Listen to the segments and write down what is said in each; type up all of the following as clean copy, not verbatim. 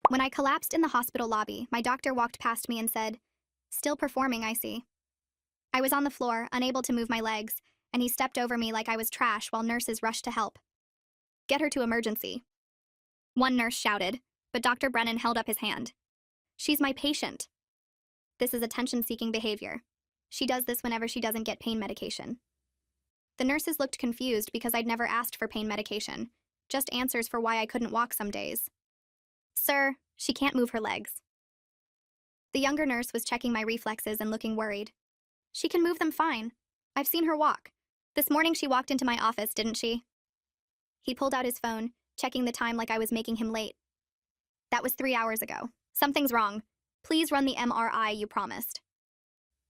When I collapsed in the hospital lobby, my doctor walked past me and said, "Still performing, I see." I was on the floor, unable to move my legs, and he stepped over me like I was trash while nurses rushed to help. "Get her to emergency," one nurse shouted, but Dr. Brennan held up his hand. "She's my patient." This is attention-seeking behavior. She does this whenever she doesn't get pain medication. The nurses looked confused because I'd never asked for pain medication, just answers for why I couldn't walk some days. "Sir, she can't move her legs." The younger nurse was checking my reflexes and looking worried. "She can move them fine. I've seen her walk. This morning she walked into my office, didn't she?" He pulled out his phone, checking the time like I was making him late. "That was 3 hours ago. Something's wrong. Please run the MRI you promised."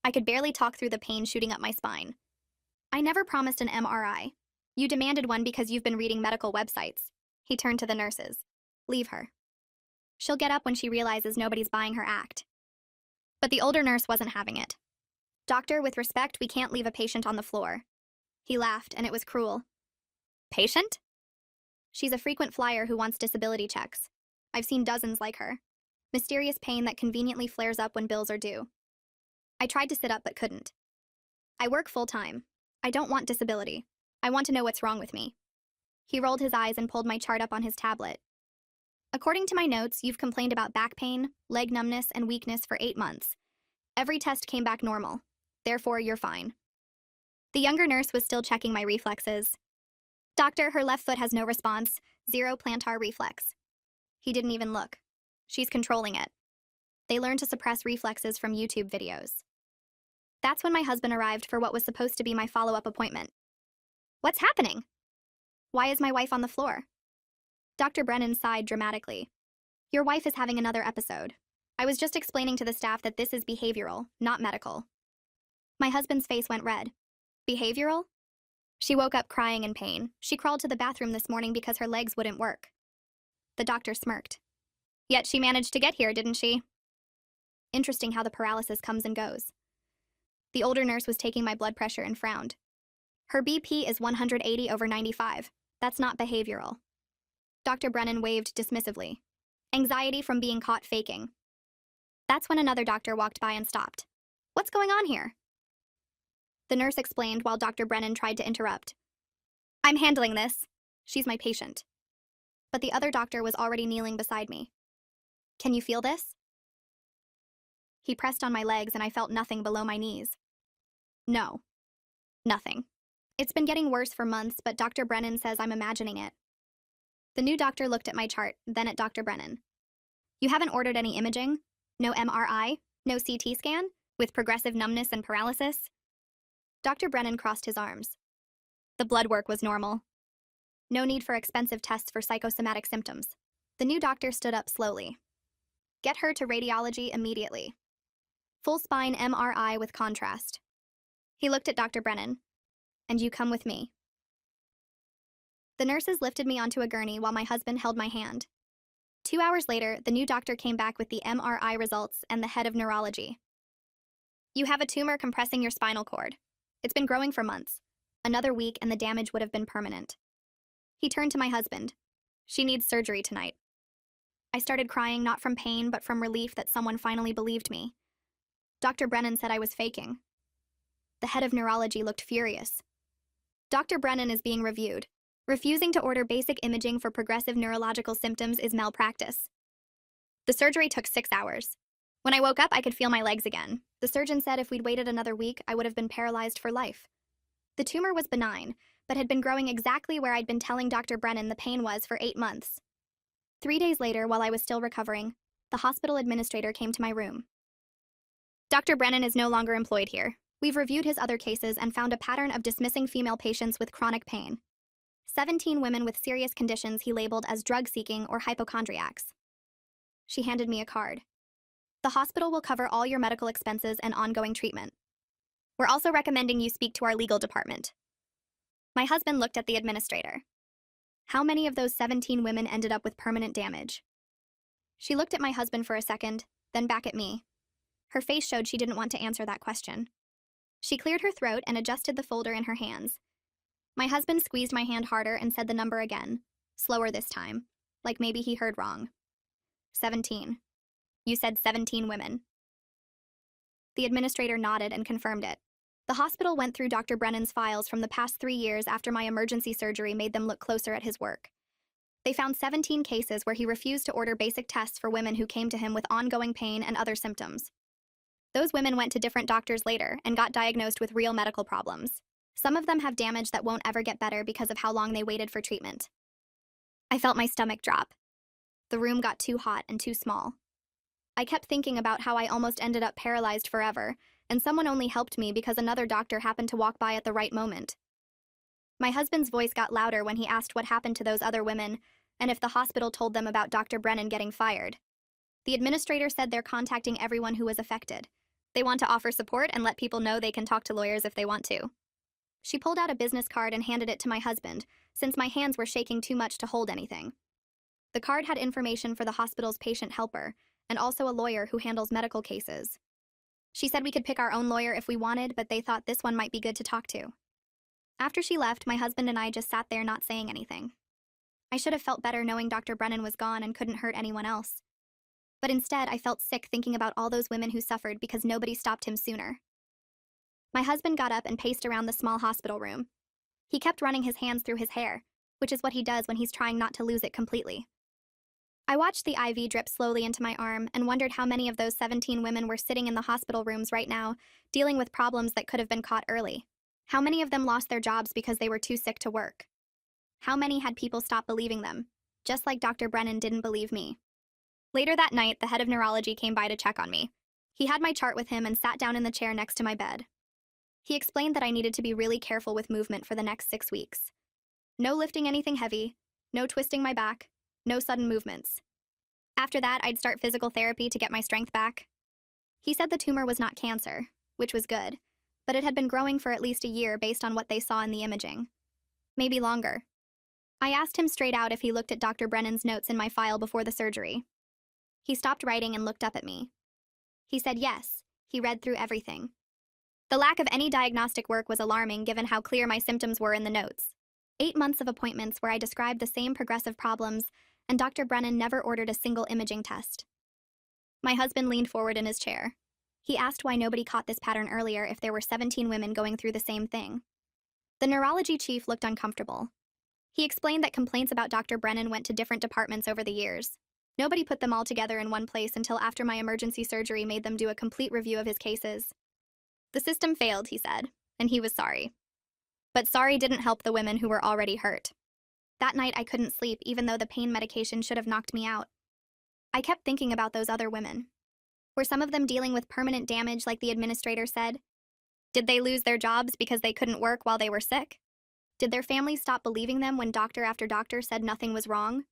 I could barely talk through the pain shooting up my spine. "I never promised an MRI. You demanded one because you've been reading medical websites." He turned to the nurses. "Leave her. She'll get up when she realizes nobody's buying her act." But the older nurse wasn't having it. "Doctor, with respect, we can't leave a patient on the floor." He laughed, and it was cruel. "Patient?" "She's a frequent flyer who wants disability checks. I've seen dozens like her. Mysterious pain that conveniently flares up when bills are due." I tried to sit up but couldn't. "I work full-time. I don't want disability. I want to know what's wrong with me." He rolled his eyes and pulled my chart up on his tablet. "According to my notes, you've complained about back pain, leg numbness, and weakness for 8 months. Every test came back normal. Therefore, you're fine." The younger nurse was still checking my reflexes. "Doctor, her left foot has no response, 0 plantar reflex." He didn't even look. "She's controlling it." They learned to suppress reflexes from YouTube videos. That's when my husband arrived for what was supposed to be my follow-up appointment. "What's happening? Why is my wife on the floor?" Dr. Brennan sighed dramatically. "Your wife is having another episode. I was just explaining to the staff that this is behavioral, not medical." My husband's face went red. "Behavioral?" "She woke up crying in pain. She crawled to the bathroom this morning because her legs wouldn't work." The doctor smirked. "Yet she managed to get here, didn't she?" Interesting how the paralysis comes and goes. The older nurse was taking my blood pressure and frowned. "Her BP is 180/95. That's not behavioral." Dr. Brennan waved dismissively. "Anxiety from being caught faking." That's when another doctor walked by and stopped. "What's going on here?" The nurse explained while Dr. Brennan tried to interrupt. "I'm handling this. She's my patient." But the other doctor was already kneeling beside me. "Can you feel this?" He pressed on my legs and I felt nothing below my knees. "No. Nothing. It's been getting worse for months, but Dr. Brennan says I'm imagining it." The new doctor looked at my chart, then at Dr. Brennan. "You haven't ordered any imaging? No MRI? No CT scan? With progressive numbness and paralysis?" Dr. Brennan crossed his arms. "The blood work was normal. No need for expensive tests for psychosomatic symptoms." The new doctor stood up slowly. "Get her to radiology immediately. Full spine MRI with contrast." He looked at Dr. Brennan. "And you come with me." The nurses lifted me onto a gurney while my husband held my hand. 2 hours later, the new doctor came back with the MRI results and the head of neurology. "You have a tumor compressing your spinal cord. It's been growing for months. Another week and the damage would have been permanent." He turned to my husband. "She needs surgery tonight." I started crying not from pain but from relief that someone finally believed me. Dr. Brennan said I was faking. The head of neurology looked furious. "Dr. Brennan is being reviewed. Refusing to order basic imaging for progressive neurological symptoms is malpractice." The surgery took 6 hours. When I woke up, I could feel my legs again. The surgeon said if we'd waited another week, I would have been paralyzed for life. The tumor was benign, but had been growing exactly where I'd been telling Dr. Brennan the pain was for 8 months. 3 days later, while I was still recovering, the hospital administrator came to my room. "Dr. Brennan is no longer employed here. We've reviewed his other cases and found a pattern of dismissing female patients with chronic pain. 17 women with serious conditions he labeled as drug-seeking or hypochondriacs." She handed me a card. "The hospital will cover all your medical expenses and ongoing treatment. We're also recommending you speak to our legal department." My husband looked at the administrator. "How many of those 17 women ended up with permanent damage?" She looked at my husband for a second, then back at me. Her face showed she didn't want to answer that question. She cleared her throat and adjusted the folder in her hands. My husband squeezed my hand harder and said the number again, slower this time, like maybe he heard wrong. 17. You said 17 women. The administrator nodded and confirmed it. The hospital went through Dr. Brennan's files from the past 3 years after my emergency surgery made them look closer at his work. They found 17 cases where he refused to order basic tests for women who came to him with ongoing pain and other symptoms. Those women went to different doctors later and got diagnosed with real medical problems. Some of them have damage that won't ever get better because of how long they waited for treatment. I felt my stomach drop. The room got too hot and too small. I kept thinking about how I almost ended up paralyzed forever, and someone only helped me because another doctor happened to walk by at the right moment. My husband's voice got louder when he asked what happened to those other women, and if the hospital told them about Dr. Brennan getting fired. The administrator said they're contacting everyone who was affected. They want to offer support and let people know they can talk to lawyers if they want to. She pulled out a business card and handed it to my husband, since my hands were shaking too much to hold anything. The card had information for the hospital's patient helper, and also a lawyer who handles medical cases. She said we could pick our own lawyer if we wanted, but they thought this one might be good to talk to. After she left, my husband and I just sat there not saying anything. I should have felt better knowing Dr. Brennan was gone and couldn't hurt anyone else. But instead, I felt sick thinking about all those women who suffered because nobody stopped him sooner. My husband got up and paced around the small hospital room. He kept running his hands through his hair, which is what he does when he's trying not to lose it completely. I watched the IV drip slowly into my arm and wondered how many of those 17 women were sitting in the hospital rooms right now, dealing with problems that could have been caught early. How many of them lost their jobs because they were too sick to work? How many had people stop believing them, just like Dr. Brennan didn't believe me? Later that night, the head of neurology came by to check on me. He had my chart with him and sat down in the chair next to my bed. He explained that I needed to be really careful with movement for the next 6 weeks. No lifting anything heavy, no twisting my back, no sudden movements. After that, I'd start physical therapy to get my strength back. He said the tumor was not cancer, which was good, but it had been growing for at least a year based on what they saw in the imaging. Maybe longer. I asked him straight out if he looked at Dr. Brennan's notes in my file before the surgery. He stopped writing and looked up at me. He said yes, he read through everything. The lack of any diagnostic work was alarming given how clear my symptoms were in the notes. 8 months of appointments where I described the same progressive problems, and Dr. Brennan never ordered a single imaging test. My husband leaned forward in his chair. He asked why nobody caught this pattern earlier if there were 17 women going through the same thing. The neurology chief looked uncomfortable. He explained that complaints about Dr. Brennan went to different departments over the years. Nobody put them all together in one place until after my emergency surgery made them do a complete review of his cases. The system failed, he said, and he was sorry. But sorry didn't help the women who were already hurt. That night I couldn't sleep even though the pain medication should have knocked me out. I kept thinking about those other women. Were some of them dealing with permanent damage like the administrator said? Did they lose their jobs because they couldn't work while they were sick? Did their families stop believing them when doctor after doctor said nothing was wrong?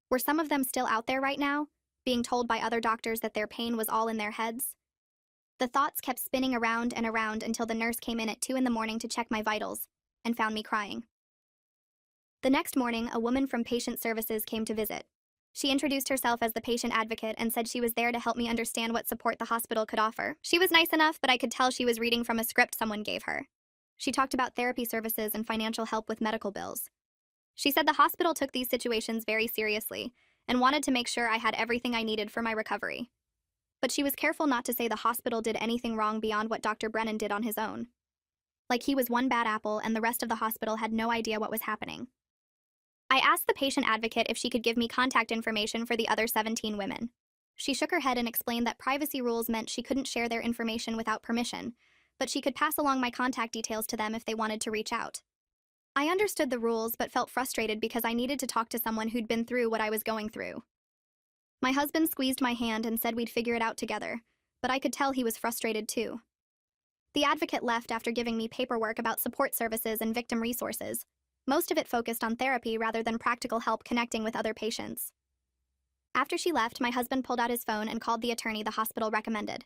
Were some of them still out there right now, being told by other doctors that their pain was all in their heads? The thoughts kept spinning around and around until the nurse came in at 2 a.m. to check my vitals and found me crying. The next morning, a woman from patient services came to visit. She introduced herself as the patient advocate and said she was there to help me understand what support the hospital could offer. She was nice enough, but I could tell she was reading from a script someone gave her. She talked about therapy services and financial help with medical bills. She said the hospital took these situations very seriously and wanted to make sure I had everything I needed for my recovery. But she was careful not to say the hospital did anything wrong beyond what Dr. Brennan did on his own. Like he was one bad apple and the rest of the hospital had no idea what was happening. I asked the patient advocate if she could give me contact information for the other 17 women. She shook her head and explained that privacy rules meant she couldn't share their information without permission, but she could pass along my contact details to them if they wanted to reach out. I understood the rules but felt frustrated because I needed to talk to someone who'd been through what I was going through. My husband squeezed my hand and said we'd figure it out together, but I could tell he was frustrated too. The advocate left after giving me paperwork about support services and victim resources, most of it focused on therapy rather than practical help connecting with other patients. After she left, my husband pulled out his phone and called the attorney the hospital recommended.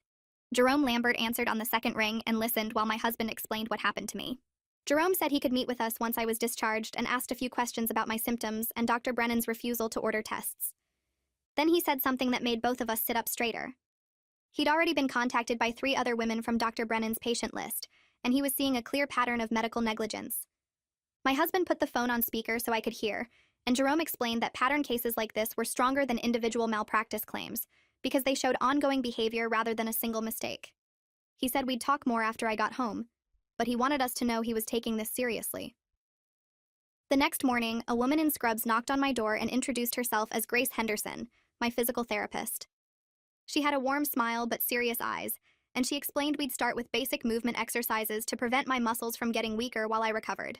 Jerome Lambert answered on the second ring and listened while my husband explained what happened to me. Jerome said he could meet with us once I was discharged and asked a few questions about my symptoms and Dr. Brennan's refusal to order tests. Then he said something that made both of us sit up straighter. He'd already been contacted by 3 other women from Dr. Brennan's patient list, and he was seeing a clear pattern of medical negligence. My husband put the phone on speaker so I could hear, and Jerome explained that pattern cases like this were stronger than individual malpractice claims because they showed ongoing behavior rather than a single mistake. He said we'd talk more after I got home, but he wanted us to know he was taking this seriously. The next morning, a woman in scrubs knocked on my door and introduced herself as Grace Henderson, my physical therapist. She had a warm smile but serious eyes, and she explained we'd start with basic movement exercises to prevent my muscles from getting weaker while I recovered.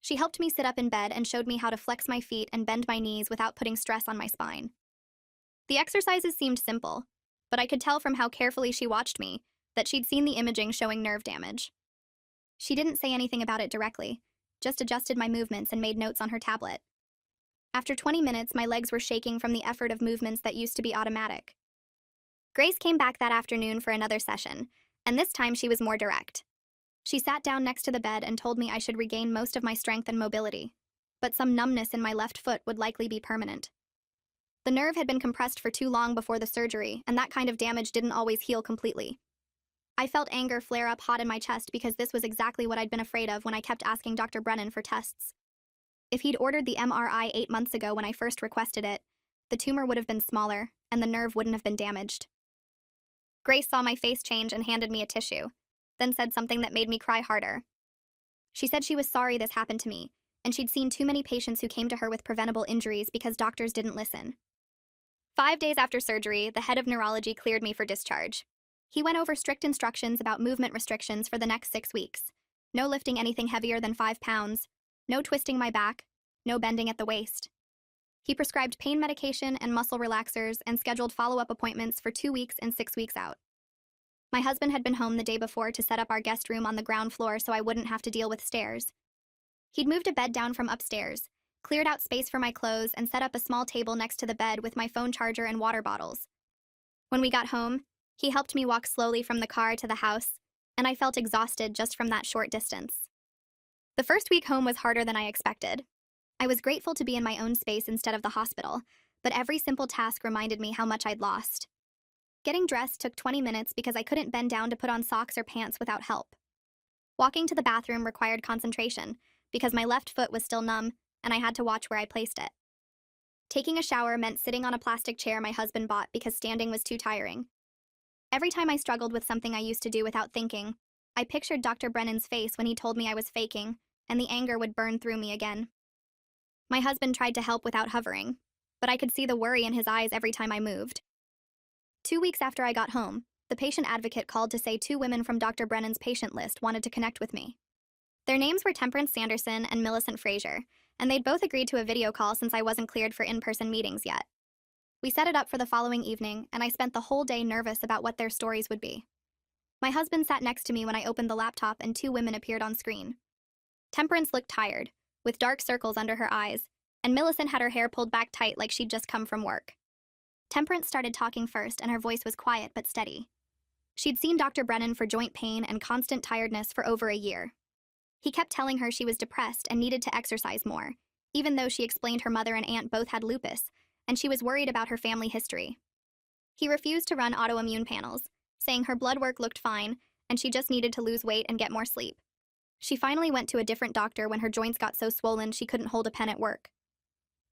She helped me sit up in bed and showed me how to flex my feet and bend my knees without putting stress on my spine. The exercises seemed simple, but I could tell from how carefully she watched me that she'd seen the imaging showing nerve damage. She didn't say anything about it directly, just adjusted my movements and made notes on her tablet. After 20 minutes, my legs were shaking from the effort of movements that used to be automatic. Grace came back that afternoon for another session, and this time she was more direct. She sat down next to the bed and told me I should regain most of my strength and mobility, but some numbness in my left foot would likely be permanent. The nerve had been compressed for too long before the surgery, and that kind of damage didn't always heal completely. I felt anger flare up hot in my chest because this was exactly what I'd been afraid of when I kept asking Dr. Brennan for tests. If he'd ordered the MRI 8 months ago when I first requested it, the tumor would have been smaller, and the nerve wouldn't have been damaged. Grace saw my face change and handed me a tissue, then said something that made me cry harder. She said she was sorry this happened to me, and she'd seen too many patients who came to her with preventable injuries because doctors didn't listen. 5 days after surgery, the head of neurology cleared me for discharge. He went over strict instructions about movement restrictions for the next 6 weeks. No lifting anything heavier than 5 pounds, no twisting my back, no bending at the waist. He prescribed pain medication and muscle relaxers and scheduled follow-up appointments for 2 weeks and 6 weeks out. My husband had been home the day before to set up our guest room on the ground floor so I wouldn't have to deal with stairs. He'd moved a bed down from upstairs, cleared out space for my clothes, and set up a small table next to the bed with my phone charger and water bottles. When we got home, he helped me walk slowly from the car to the house, and I felt exhausted just from that short distance. The first week home was harder than I expected. I was grateful to be in my own space instead of the hospital, but every simple task reminded me how much I'd lost. Getting dressed took 20 minutes because I couldn't bend down to put on socks or pants without help. Walking to the bathroom required concentration because my left foot was still numb and I had to watch where I placed it. Taking a shower meant sitting on a plastic chair my husband bought because standing was too tiring. Every time I struggled with something I used to do without thinking, I pictured Dr. Brennan's face when he told me I was faking, and the anger would burn through me again. My husband tried to help without hovering, but I could see the worry in his eyes every time I moved. 2 weeks after I got home, the patient advocate called to say 2 women from Dr. Brennan's patient list wanted to connect with me. Their names were Temperance Sanderson and Millicent Frazier, and they'd both agreed to a video call since I wasn't cleared for in-person meetings yet. We set it up for the following evening, and I spent the whole day nervous about what their stories would be. My husband sat next to me when I opened the laptop and 2 women appeared on screen. Temperance looked tired, with dark circles under her eyes, and Millicent had her hair pulled back tight like she'd just come from work. Temperance started talking first, and her voice was quiet but steady. She'd seen Dr. Brennan for joint pain and constant tiredness for over a year. He kept telling her she was depressed and needed to exercise more, even though she explained her mother and aunt both had lupus, and she was worried about her family history. He refused to run autoimmune panels, saying her blood work looked fine and she just needed to lose weight and get more sleep. She finally went to a different doctor when her joints got so swollen she couldn't hold a pen at work.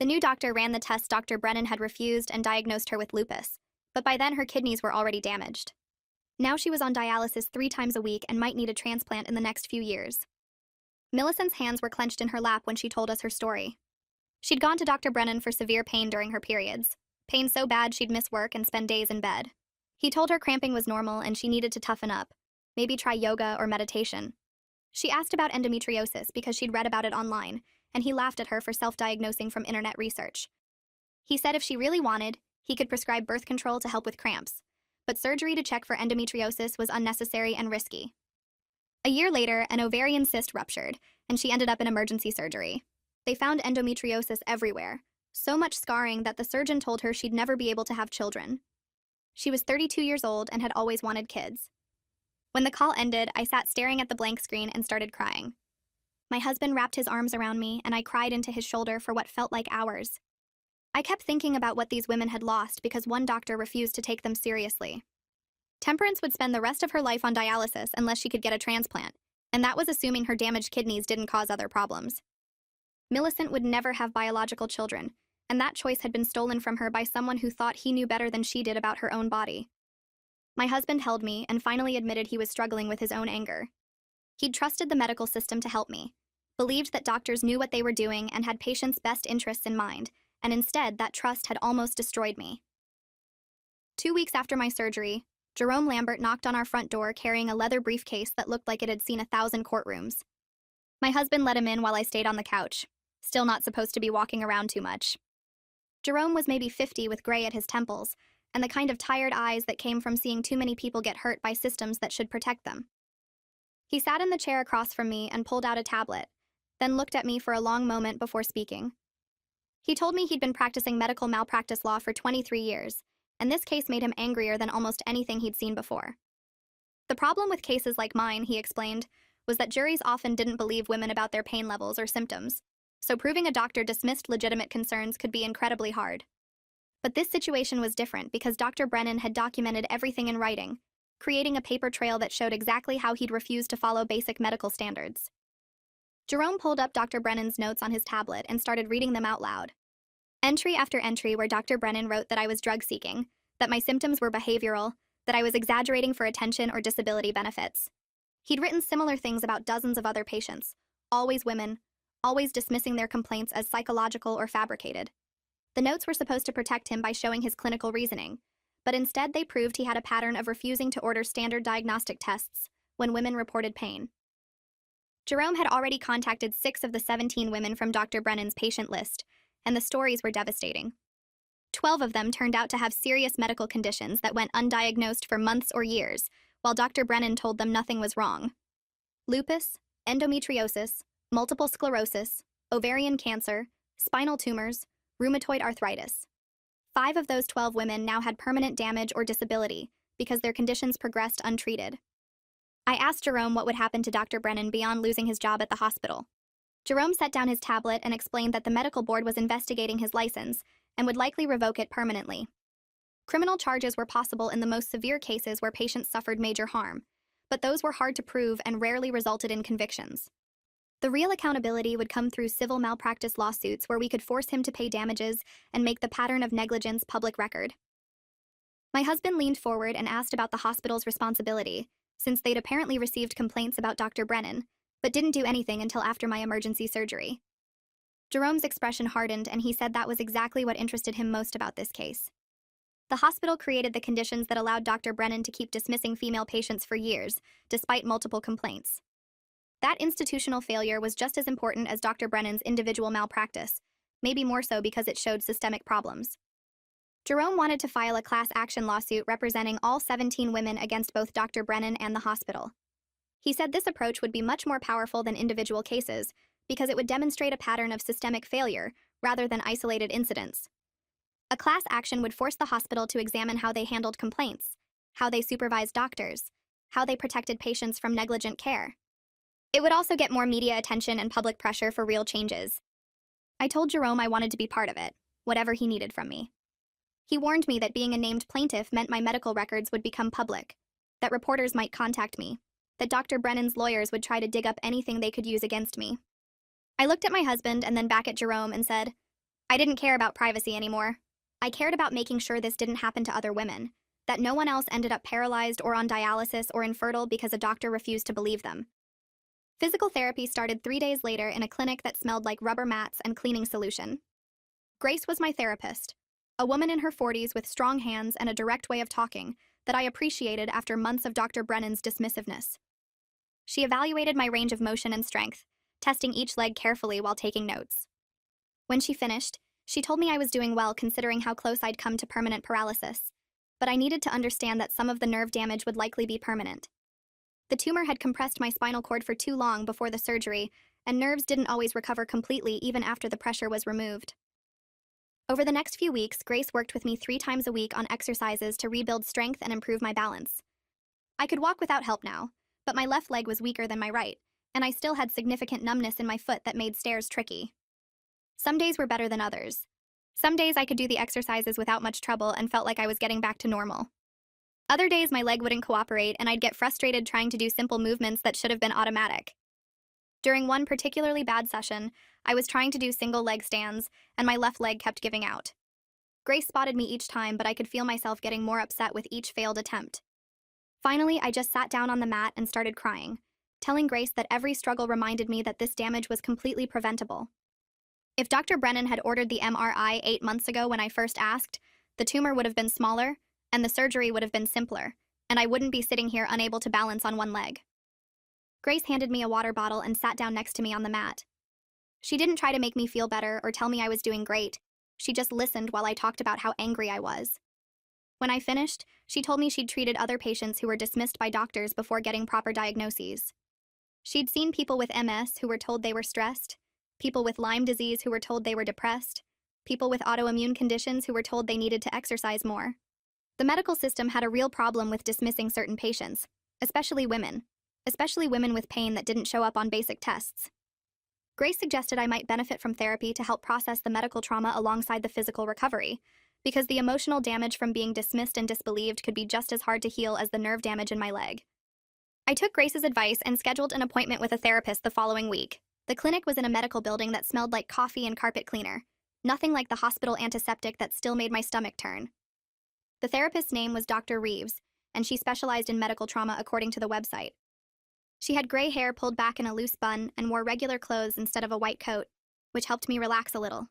The new doctor ran the tests Dr. Brennan had refused and diagnosed her with lupus, but by then her kidneys were already damaged. Now she was on dialysis 3 times a week and might need a transplant in the next few years. Millicent's hands were clenched in her lap when she told us her story. She'd gone to Dr. Brennan for severe pain during her periods, pain so bad she'd miss work and spend days in bed. He told her cramping was normal and she needed to toughen up, maybe try yoga or meditation. She asked about endometriosis because she'd read about it online, and he laughed at her for self-diagnosing from internet research. He said if she really wanted, he could prescribe birth control to help with cramps, but surgery to check for endometriosis was unnecessary and risky. A year later, an ovarian cyst ruptured, and she ended up in emergency surgery. They found endometriosis everywhere, so much scarring that the surgeon told her she'd never be able to have children. She was 32 years old and had always wanted kids. When the call ended, I sat staring at the blank screen and started crying. My husband wrapped his arms around me, and I cried into his shoulder for what felt like hours. I kept thinking about what these women had lost because one doctor refused to take them seriously. Temperance would spend the rest of her life on dialysis unless she could get a transplant, and that was assuming her damaged kidneys didn't cause other problems. Millicent would never have biological children, and that choice had been stolen from her by someone who thought he knew better than she did about her own body. My husband held me and finally admitted he was struggling with his own anger. He'd trusted the medical system to help me, believed that doctors knew what they were doing and had patients' best interests in mind, and instead that trust had almost destroyed me. 2 weeks after my surgery, Jerome Lambert knocked on our front door carrying a leather briefcase that looked like it had seen 1,000 courtrooms. My husband let him in while I stayed on the couch, still not supposed to be walking around too much. Jerome was maybe 50 with gray at his temples, and the kind of tired eyes that came from seeing too many people get hurt by systems that should protect them. He sat in the chair across from me and pulled out a tablet, then looked at me for a long moment before speaking. He told me he'd been practicing medical malpractice law for 23 years, and this case made him angrier than almost anything he'd seen before. The problem with cases like mine, he explained, was that juries often didn't believe women about their pain levels or symptoms, so proving a doctor dismissed legitimate concerns could be incredibly hard. But this situation was different because Dr. Brennan had documented everything in writing, creating a paper trail that showed exactly how he'd refused to follow basic medical standards. Jerome pulled up Dr. Brennan's notes on his tablet and started reading them out loud. Entry after entry where Dr. Brennan wrote that I was drug-seeking, that my symptoms were behavioral, that I was exaggerating for attention or disability benefits. He'd written similar things about dozens of other patients, always women, always dismissing their complaints as psychological or fabricated. The notes were supposed to protect him by showing his clinical reasoning, but instead they proved he had a pattern of refusing to order standard diagnostic tests when women reported pain. Jerome had already contacted 6 of the 17 women from Dr. Brennan's patient list, and the stories were devastating. 12 of them turned out to have serious medical conditions that went undiagnosed for months or years, while Dr. Brennan told them nothing was wrong. Lupus, endometriosis, multiple sclerosis, ovarian cancer, spinal tumors, rheumatoid arthritis. 5 of those 12 women now had permanent damage or disability because their conditions progressed untreated. I asked Jerome what would happen to Dr. Brennan beyond losing his job at the hospital. Jerome set down his tablet and explained that the medical board was investigating his license and would likely revoke it permanently. Criminal charges were possible in the most severe cases where patients suffered major harm, but those were hard to prove and rarely resulted in convictions. The real accountability would come through civil malpractice lawsuits where we could force him to pay damages and make the pattern of negligence public record. My husband leaned forward and asked about the hospital's responsibility, since they'd apparently received complaints about Dr. Brennan, but didn't do anything until after my emergency surgery. Jerome's expression hardened, and he said that was exactly what interested him most about this case. The hospital created the conditions that allowed Dr. Brennan to keep dismissing female patients for years, despite multiple complaints. That institutional failure was just as important as Dr. Brennan's individual malpractice, maybe more so because it showed systemic problems. Jerome wanted to file a class action lawsuit representing all 17 women against both Dr. Brennan and the hospital. He said this approach would be much more powerful than individual cases because it would demonstrate a pattern of systemic failure rather than isolated incidents. A class action would force the hospital to examine how they handled complaints, how they supervised doctors, how they protected patients from negligent care. It would also get more media attention and public pressure for real changes. I told Jerome I wanted to be part of it, whatever he needed from me. He warned me that being a named plaintiff meant my medical records would become public, that reporters might contact me, that Dr. Brennan's lawyers would try to dig up anything they could use against me. I looked at my husband and then back at Jerome and said, I didn't care about privacy anymore. I cared about making sure this didn't happen to other women, that no one else ended up paralyzed or on dialysis or infertile because a doctor refused to believe them. Physical therapy started 3 days later in a clinic that smelled like rubber mats and cleaning solution. Grace was my therapist, a woman in her 40s with strong hands and a direct way of talking that I appreciated after months of Dr. Brennan's dismissiveness. She evaluated my range of motion and strength, testing each leg carefully while taking notes. When she finished, she told me I was doing well considering how close I'd come to permanent paralysis, but I needed to understand that some of the nerve damage would likely be permanent. The tumor had compressed my spinal cord for too long before the surgery, and nerves didn't always recover completely even after the pressure was removed. Over the next few weeks, Grace worked with me 3 times a week on exercises to rebuild strength and improve my balance. I could walk without help now, but my left leg was weaker than my right, and I still had significant numbness in my foot that made stairs tricky. Some days were better than others. Some days I could do the exercises without much trouble and felt like I was getting back to normal. Other days my leg wouldn't cooperate and I'd get frustrated trying to do simple movements that should have been automatic. During one particularly bad session, I was trying to do single leg stands, and my left leg kept giving out. Grace spotted me each time, but I could feel myself getting more upset with each failed attempt. Finally, I just sat down on the mat and started crying, telling Grace that every struggle reminded me that this damage was completely preventable. If Dr. Brennan had ordered the MRI 8 months ago when I first asked, the tumor would have been smaller, and the surgery would have been simpler, and I wouldn't be sitting here unable to balance on one leg. Grace handed me a water bottle and sat down next to me on the mat. She didn't try to make me feel better or tell me I was doing great. She just listened while I talked about how angry I was. When I finished, she told me she'd treated other patients who were dismissed by doctors before getting proper diagnoses. She'd seen people with MS who were told they were stressed, people with Lyme disease who were told they were depressed, people with autoimmune conditions who were told they needed to exercise more. The medical system had a real problem with dismissing certain patients, especially women with pain that didn't show up on basic tests. Grace suggested I might benefit from therapy to help process the medical trauma alongside the physical recovery, because the emotional damage from being dismissed and disbelieved could be just as hard to heal as the nerve damage in my leg. I took Grace's advice and scheduled an appointment with a therapist the following week. The clinic was in a medical building that smelled like coffee and carpet cleaner, nothing like the hospital antiseptic that still made my stomach turn. The therapist's name was Dr. Reeves, and she specialized in medical trauma according to the website. She had gray hair pulled back in a loose bun and wore regular clothes instead of a white coat, which helped me relax a little.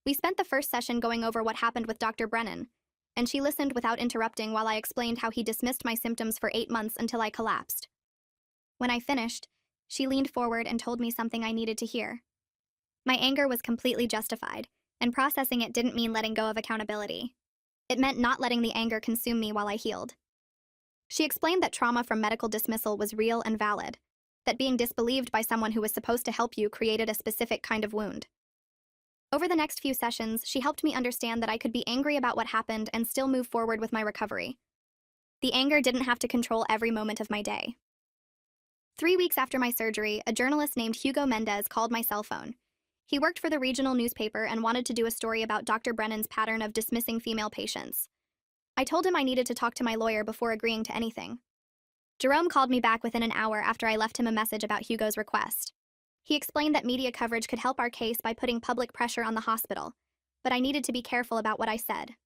We spent the first session going over what happened with Dr. Brennan, and she listened without interrupting while I explained how he dismissed my symptoms for 8 months until I collapsed. When I finished, she leaned forward and told me something I needed to hear. My anger was completely justified, and processing it didn't mean letting go of accountability. It meant not letting the anger consume me while I healed. She explained that trauma from medical dismissal was real and valid, that being disbelieved by someone who was supposed to help you created a specific kind of wound. Over the next few sessions, she helped me understand that I could be angry about what happened and still move forward with my recovery. The anger didn't have to control every moment of my day. 3 weeks after my surgery, a journalist named Hugo Mendez called my cell phone. He worked for the regional newspaper and wanted to do a story about Dr. Brennan's pattern of dismissing female patients. I told him I needed to talk to my lawyer before agreeing to anything. Jerome called me back within an hour after I left him a message about Hugo's request. He explained that media coverage could help our case by putting public pressure on the hospital, but I needed to be careful about what I said.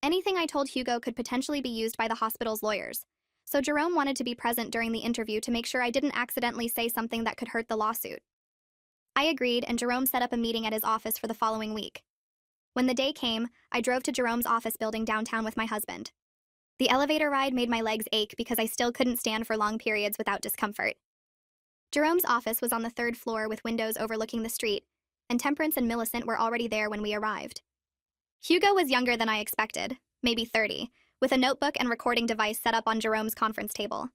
Anything I told Hugo could potentially be used by the hospital's lawyers, so Jerome wanted to be present during the interview to make sure I didn't accidentally say something that could hurt the lawsuit. I agreed, and Jerome set up a meeting at his office for the following week. When the day came, I drove to Jerome's office building downtown with my husband. The elevator ride made my legs ache because I still couldn't stand for long periods without discomfort. Jerome's office was on the 3rd floor with windows overlooking the street, and Temperance and Millicent were already there when we arrived. Hugo was younger than I expected, maybe 30, with a notebook and recording device set up on Jerome's conference table.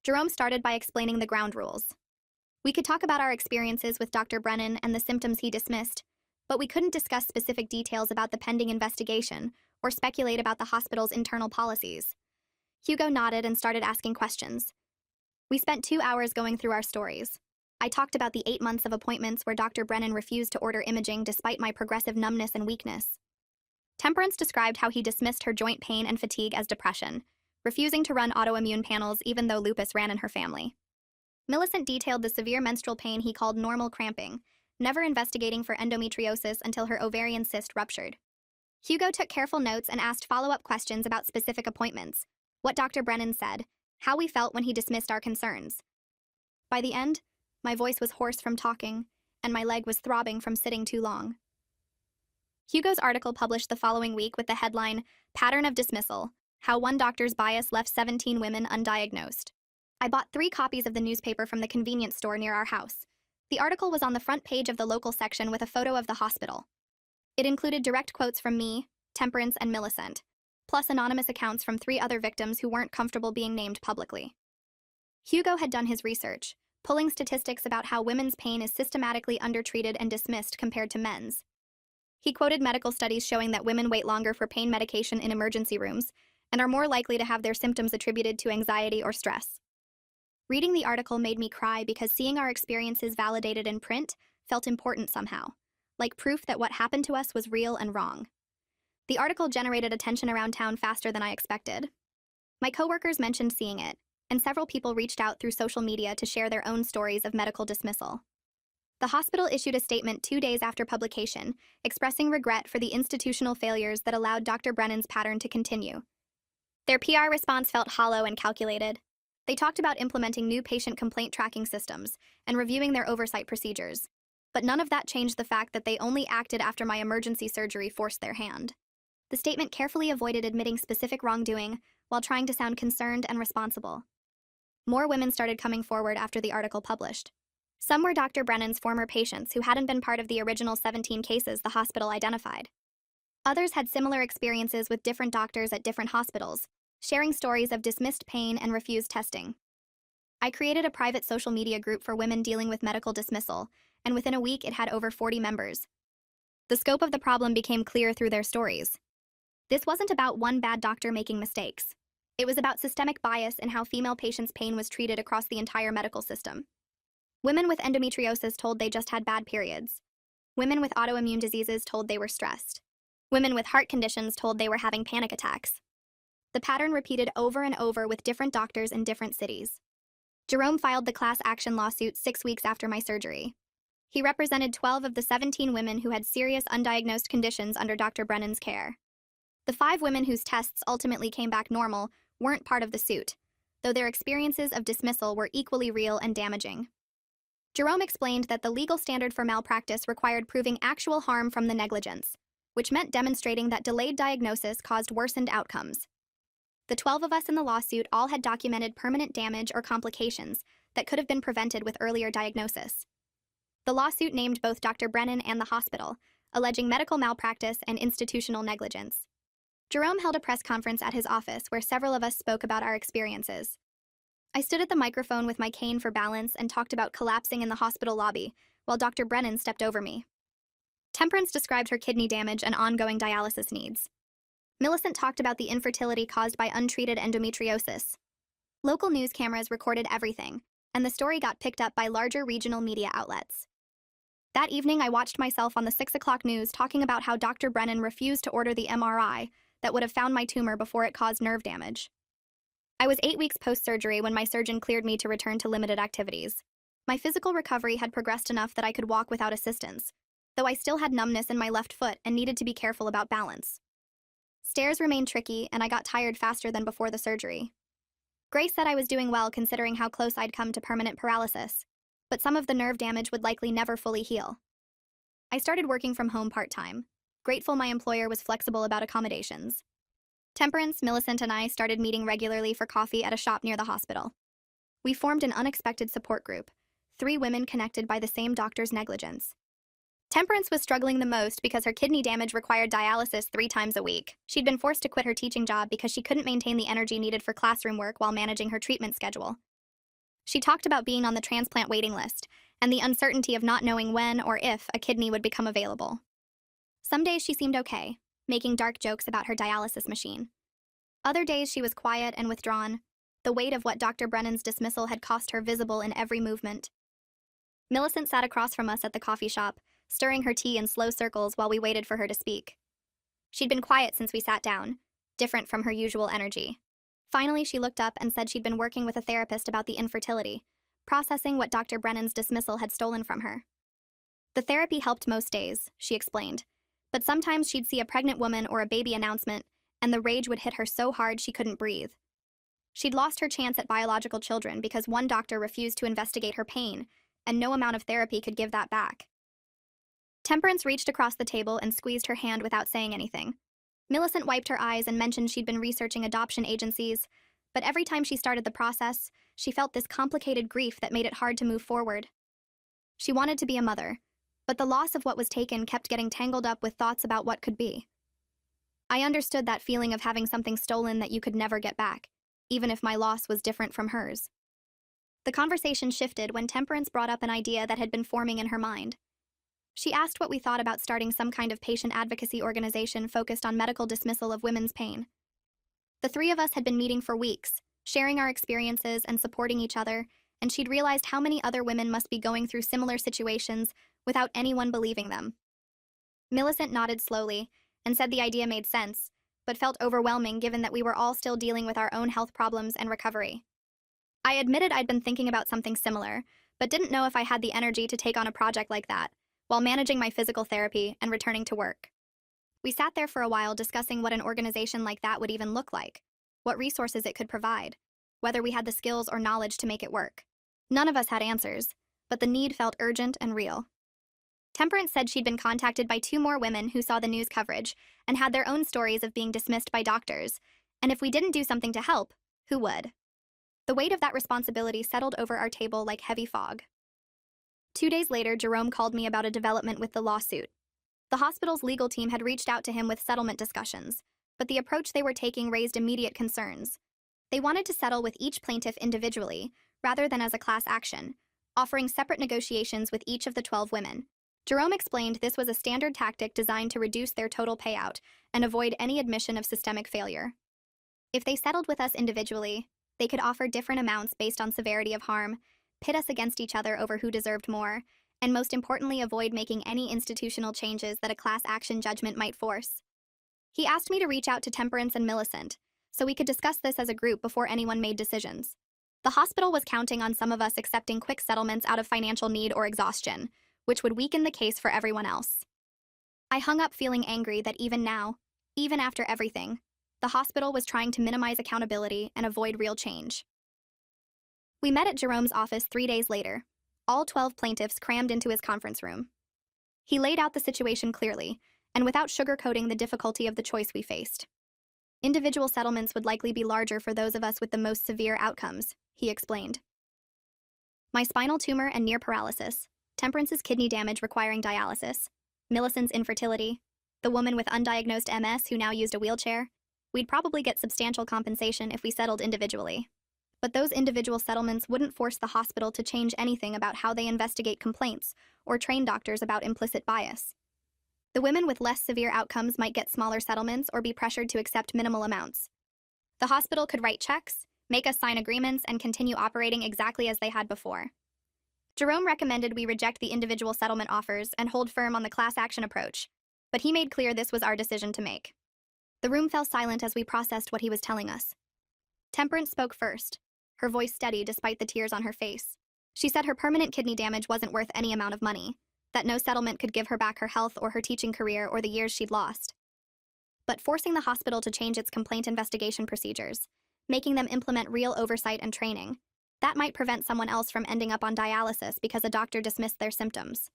Jerome started by explaining the ground rules. We could talk about our experiences with Dr. Brennan and the symptoms he dismissed, but we couldn't discuss specific details about the pending investigation or speculate about the hospital's internal policies. Hugo nodded and started asking questions. We spent 2 hours going through our stories. I talked about the 8 months of appointments where Dr. Brennan refused to order imaging despite my progressive numbness and weakness. Temperance described how he dismissed her joint pain and fatigue as depression, refusing to run autoimmune panels even though lupus ran in her family. Millicent detailed the severe menstrual pain he called normal cramping, never investigating for endometriosis until her ovarian cyst ruptured. Hugo took careful notes and asked follow-up questions about specific appointments, what Dr. Brennan said, how we felt when he dismissed our concerns. By the end, my voice was hoarse from talking, and my leg was throbbing from sitting too long. Hugo's article published the following week with the headline, Pattern of Dismissal, How One Doctor's Bias Left 17 Women Undiagnosed. I bought 3 copies of the newspaper from the convenience store near our house. The article was on the front page of the local section with a photo of the hospital. It included direct quotes from me, Temperance, and Millicent, plus anonymous accounts from 3 other victims who weren't comfortable being named publicly. Hugo had done his research, pulling statistics about how women's pain is systematically undertreated and dismissed compared to men's. He quoted medical studies showing that women wait longer for pain medication in emergency rooms and are more likely to have their symptoms attributed to anxiety or stress. Reading the article made me cry because seeing our experiences validated in print felt important somehow, like proof that what happened to us was real and wrong. The article generated attention around town faster than I expected. My coworkers mentioned seeing it, and several people reached out through social media to share their own stories of medical dismissal. The hospital issued a statement 2 days after publication, expressing regret for the institutional failures that allowed Dr. Brennan's pattern to continue. Their PR response felt hollow and calculated. They talked about implementing new patient complaint tracking systems and reviewing their oversight procedures. But none of that changed the fact that they only acted after my emergency surgery forced their hand. The statement carefully avoided admitting specific wrongdoing while trying to sound concerned and responsible. More women started coming forward after the article published. Some were Dr. Brennan's former patients who hadn't been part of the original 17 cases the hospital identified. Others had similar experiences with different doctors at different hospitals, sharing stories of dismissed pain and refused testing. I created a private social media group for women dealing with medical dismissal, and within a week it had over 40 members. The scope of the problem became clear through their stories. This wasn't about one bad doctor making mistakes. It was about systemic bias in how female patients' pain was treated across the entire medical system. Women with endometriosis told they just had bad periods. Women with autoimmune diseases told they were stressed. Women with heart conditions told they were having panic attacks. The pattern repeated over and over with different doctors in different cities. Jerome filed the class action lawsuit 6 weeks after my surgery. He represented 12 of the 17 women who had serious undiagnosed conditions under Dr. Brennan's care. The 5 women whose tests ultimately came back normal weren't part of the suit, though their experiences of dismissal were equally real and damaging. Jerome explained that the legal standard for malpractice required proving actual harm from the negligence, which meant demonstrating that delayed diagnosis caused worsened outcomes. The 12 of us in the lawsuit all had documented permanent damage or complications that could have been prevented with earlier diagnosis. The lawsuit named both Dr. Brennan and the hospital, alleging medical malpractice and institutional negligence. Jerome held a press conference at his office where several of us spoke about our experiences. I stood at the microphone with my cane for balance and talked about collapsing in the hospital lobby, while Dr. Brennan stepped over me. Temperance described her kidney damage and ongoing dialysis needs. Millicent talked about the infertility caused by untreated endometriosis. Local news cameras recorded everything, and the story got picked up by larger regional media outlets. That evening, I watched myself on the 6 o'clock news talking about how Dr. Brennan refused to order the MRI that would have found my tumor before it caused nerve damage. I was 8 weeks post-surgery when my surgeon cleared me to return to limited activities. My physical recovery had progressed enough that I could walk without assistance, though I still had numbness in my left foot and needed to be careful about balance. Stairs remained tricky, and I got tired faster than before the surgery. Grace said I was doing well considering how close I'd come to permanent paralysis, but some of the nerve damage would likely never fully heal. I started working from home part-time, grateful my employer was flexible about accommodations. Temperance, Millicent, and I started meeting regularly for coffee at a shop near the hospital. We formed an unexpected support group, 3 women connected by the same doctor's negligence. Temperance was struggling the most because her kidney damage required dialysis 3 times a week. She'd been forced to quit her teaching job because she couldn't maintain the energy needed for classroom work while managing her treatment schedule. She talked about being on the transplant waiting list and the uncertainty of not knowing when or if a kidney would become available. Some days she seemed okay, making dark jokes about her dialysis machine. Other days she was quiet and withdrawn, the weight of what Dr. Brennan's dismissal had cost her visible in every movement. Millicent sat across from us at the coffee shop, stirring her tea in slow circles while we waited for her to speak. She'd been quiet since we sat down, different from her usual energy. Finally, she looked up and said she'd been working with a therapist about the infertility, processing what Dr. Brennan's dismissal had stolen from her. The therapy helped most days, she explained, but sometimes she'd see a pregnant woman or a baby announcement, and the rage would hit her so hard she couldn't breathe. She'd lost her chance at biological children because one doctor refused to investigate her pain, and no amount of therapy could give that back. Temperance reached across the table and squeezed her hand without saying anything. Millicent wiped her eyes and mentioned she'd been researching adoption agencies, but every time she started the process, she felt this complicated grief that made it hard to move forward. She wanted to be a mother, but the loss of what was taken kept getting tangled up with thoughts about what could be. I understood that feeling of having something stolen that you could never get back, even if my loss was different from hers. The conversation shifted when Temperance brought up an idea that had been forming in her mind. She asked what we thought about starting some kind of patient advocacy organization focused on medical dismissal of women's pain. The 3 of us had been meeting for weeks, sharing our experiences and supporting each other, and she'd realized how many other women must be going through similar situations without anyone believing them. Millicent nodded slowly and said the idea made sense, but felt overwhelming given that we were all still dealing with our own health problems and recovery. I admitted I'd been thinking about something similar, but didn't know if I had the energy to take on a project like that, while managing my physical therapy and returning to work. We sat there for a while discussing what an organization like that would even look like, what resources it could provide, whether we had the skills or knowledge to make it work. None of us had answers, but the need felt urgent and real. Temperance said she'd been contacted by 2 more women who saw the news coverage and had their own stories of being dismissed by doctors, and if we didn't do something to help, who would? The weight of that responsibility settled over our table like heavy fog. 2 days later, Jerome called me about a development with the lawsuit. The hospital's legal team had reached out to him with settlement discussions, but the approach they were taking raised immediate concerns. They wanted to settle with each plaintiff individually, rather than as a class action, offering separate negotiations with each of the 12 women. Jerome explained this was a standard tactic designed to reduce their total payout and avoid any admission of systemic failure. If they settled with us individually, they could offer different amounts based on severity of harm, pit us against each other over who deserved more, and most importantly avoid making any institutional changes that a class action judgment might force. He asked me to reach out to Temperance and Millicent, so we could discuss this as a group before anyone made decisions. The hospital was counting on some of us accepting quick settlements out of financial need or exhaustion, which would weaken the case for everyone else. I hung up feeling angry that even now, even after everything, the hospital was trying to minimize accountability and avoid real change. We met at Jerome's office 3 days later, all 12 plaintiffs crammed into his conference room. He laid out the situation clearly, and without sugarcoating the difficulty of the choice we faced. Individual settlements would likely be larger for those of us with the most severe outcomes, he explained. My spinal tumor and near paralysis, Temperance's kidney damage requiring dialysis, Millicent's infertility, the woman with undiagnosed MS who now used a wheelchair, we'd probably get substantial compensation if we settled individually. But those individual settlements wouldn't force the hospital to change anything about how they investigate complaints or train doctors about implicit bias. The women with less severe outcomes might get smaller settlements or be pressured to accept minimal amounts. The hospital could write checks, make us sign agreements, and continue operating exactly as they had before. Jerome recommended we reject the individual settlement offers and hold firm on the class action approach, but he made clear this was our decision to make. The room fell silent as we processed what he was telling us. Temperance spoke first, her voice steady despite the tears on her face. She said her permanent kidney damage wasn't worth any amount of money, that no settlement could give her back her health or her teaching career or the years she'd lost. But forcing the hospital to change its complaint investigation procedures, making them implement real oversight and training, that might prevent someone else from ending up on dialysis because a doctor dismissed their symptoms.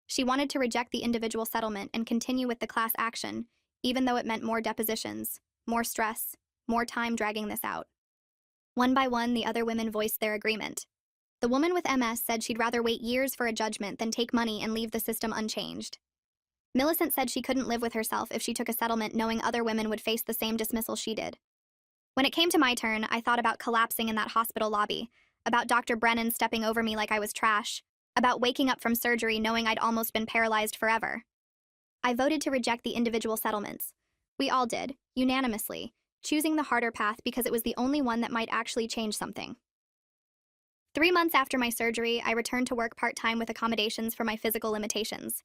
She wanted to reject the individual settlement and continue with the class action, even though it meant more depositions, more stress, more time dragging this out. One by one, the other women voiced their agreement. The woman with MS said she'd rather wait years for a judgment than take money and leave the system unchanged. Millicent said she couldn't live with herself if she took a settlement knowing other women would face the same dismissal she did. When it came to my turn, I thought about collapsing in that hospital lobby, about Dr. Brennan stepping over me like I was trash, about waking up from surgery knowing I'd almost been paralyzed forever. I voted to reject the individual settlements. We all did, unanimously, choosing the harder path because it was the only one that might actually change something. 3 months after my surgery, I returned to work part-time with accommodations for my physical limitations.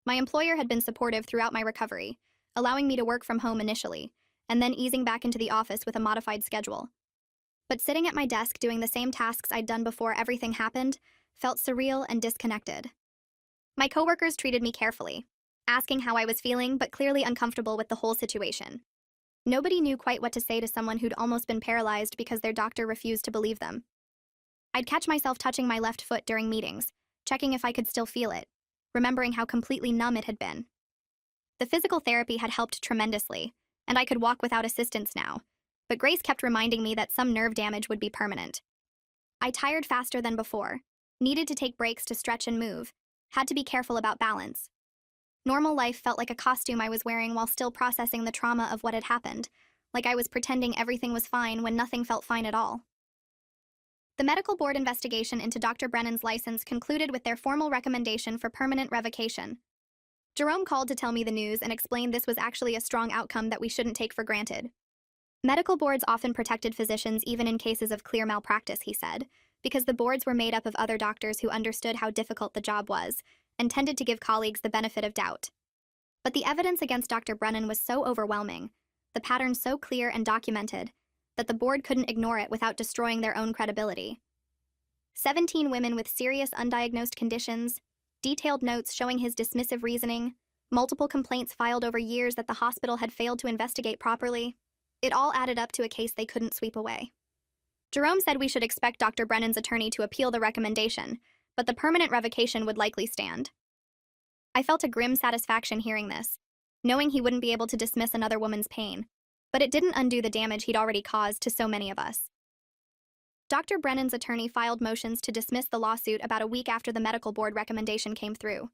My employer had been supportive throughout my recovery, allowing me to work from home initially, and then easing back into the office with a modified schedule. But sitting at my desk doing the same tasks I'd done before everything happened felt surreal and disconnected. My coworkers treated me carefully, asking how I was feeling but clearly uncomfortable with the whole situation. Nobody knew quite what to say to someone who'd almost been paralyzed because their doctor refused to believe them. I'd catch myself touching my left foot during meetings, checking if I could still feel it, remembering how completely numb it had been. The physical therapy had helped tremendously, and I could walk without assistance now, but Grace kept reminding me that some nerve damage would be permanent. I tired faster than before, needed to take breaks to stretch and move, had to be careful about balance. Normal life felt like a costume I was wearing while still processing the trauma of what had happened, like I was pretending everything was fine when nothing felt fine at all. The medical board investigation into Dr. Brennan's license concluded with their formal recommendation for permanent revocation. Jerome called to tell me the news and explained this was actually a strong outcome that we shouldn't take for granted. Medical boards often protected physicians even in cases of clear malpractice, he said, because the boards were made up of other doctors who understood how difficult the job was and tended to give colleagues the benefit of doubt. But the evidence against Dr. Brennan was so overwhelming, the pattern so clear and documented, that the board couldn't ignore it without destroying their own credibility. 17 women with serious undiagnosed conditions, detailed notes showing his dismissive reasoning, multiple complaints filed over years that the hospital had failed to investigate properly. It all added up to a case they couldn't sweep away. Jerome said we should expect Dr. Brennan's attorney to appeal the recommendation, but the permanent revocation would likely stand. I felt a grim satisfaction hearing this, knowing he wouldn't be able to dismiss another woman's pain, but it didn't undo the damage he'd already caused to so many of us. Dr. Brennan's attorney filed motions to dismiss the lawsuit about a week after the medical board recommendation came through.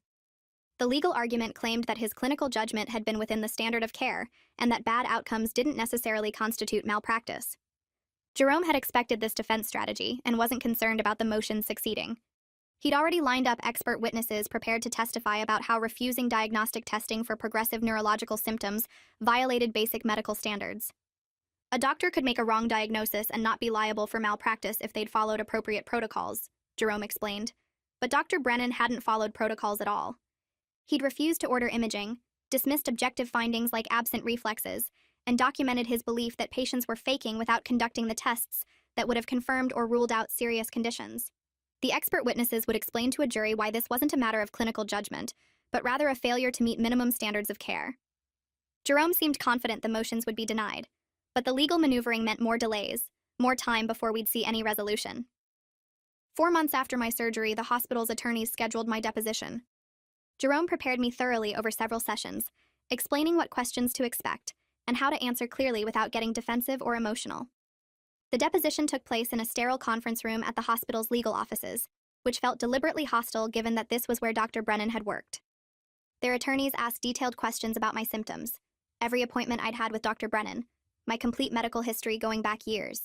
The legal argument claimed that his clinical judgment had been within the standard of care and that bad outcomes didn't necessarily constitute malpractice. Jerome had expected this defense strategy and wasn't concerned about the motion succeeding. He'd already lined up expert witnesses prepared to testify about how refusing diagnostic testing for progressive neurological symptoms violated basic medical standards. A doctor could make a wrong diagnosis and not be liable for malpractice if they'd followed appropriate protocols, Jerome explained. But Dr. Brennan hadn't followed protocols at all. He'd refused to order imaging, dismissed objective findings like absent reflexes, and documented his belief that patients were faking without conducting the tests that would have confirmed or ruled out serious conditions. The expert witnesses would explain to a jury why this wasn't a matter of clinical judgment, but rather a failure to meet minimum standards of care. Jerome seemed confident the motions would be denied, but the legal maneuvering meant more delays, more time before we'd see any resolution. 4 months after my surgery, the hospital's attorneys scheduled my deposition. Jerome prepared me thoroughly over several sessions, explaining what questions to expect and how to answer clearly without getting defensive or emotional. The deposition took place in a sterile conference room at the hospital's legal offices, which felt deliberately hostile given that this was where Dr. Brennan had worked. Their attorneys asked detailed questions about my symptoms, every appointment I'd had with Dr. Brennan, my complete medical history going back years.